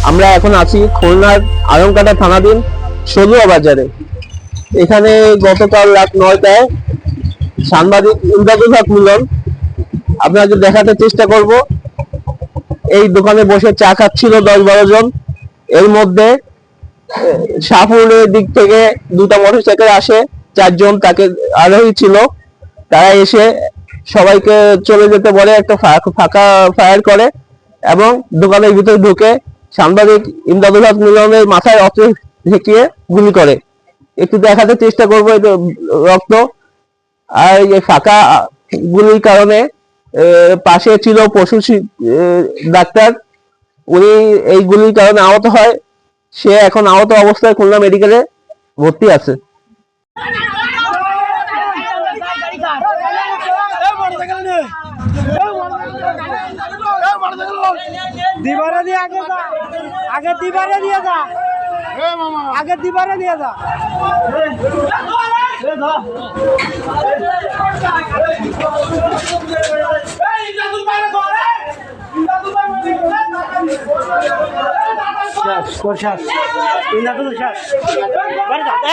আমরা এখন আছি খুলনার আলমকাটা থানাধীন সলুয়া বাজারে। এখানে গতকাল রাত 9টায় সাংবাদিক ইমদাদুল হক মিলন আপনাকে দেখাতে চেষ্টা করব। এই দোকানে বসে চা খাচ্ছিল 10-12 জন। এর মধ্যে শাহপুরের দিক থেকে দুটা মোটরসাইকেল আসে, 4 জন তাকে আরোহী ছিল। তারা এসে সবাইকে চলে যেতে বলে, একটা ফাঁকা ফায়ার করে এবং দোকানের ভিতরে ঢুকে সাংবাদিক ইমদাদুল হক মিলনের মাথায় অস্ত্র ঠেকিয়ে গুলি করে। একটু দেখাতে চেষ্টা করবো রক্ত। আর এই ফাঁকা গুলির কারণে পাশে ছিল পশু ডাক্তার, উনি এই গুলির কারণে আহত হয়। সে এখন আহত অবস্থায় খুলনা মেডিকেলে ভর্তি আছে। দিবারে দিয়ে আগে দিবারে দিয়ে যা, আগে দিবারে দিয়ে যা।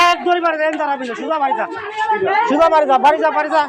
এক দড়ি বাড়ি দেন, তারা সুদা বাড়ি যা, সুদা বাড়ি যা, বাড়ি যা, বাড়ি যা।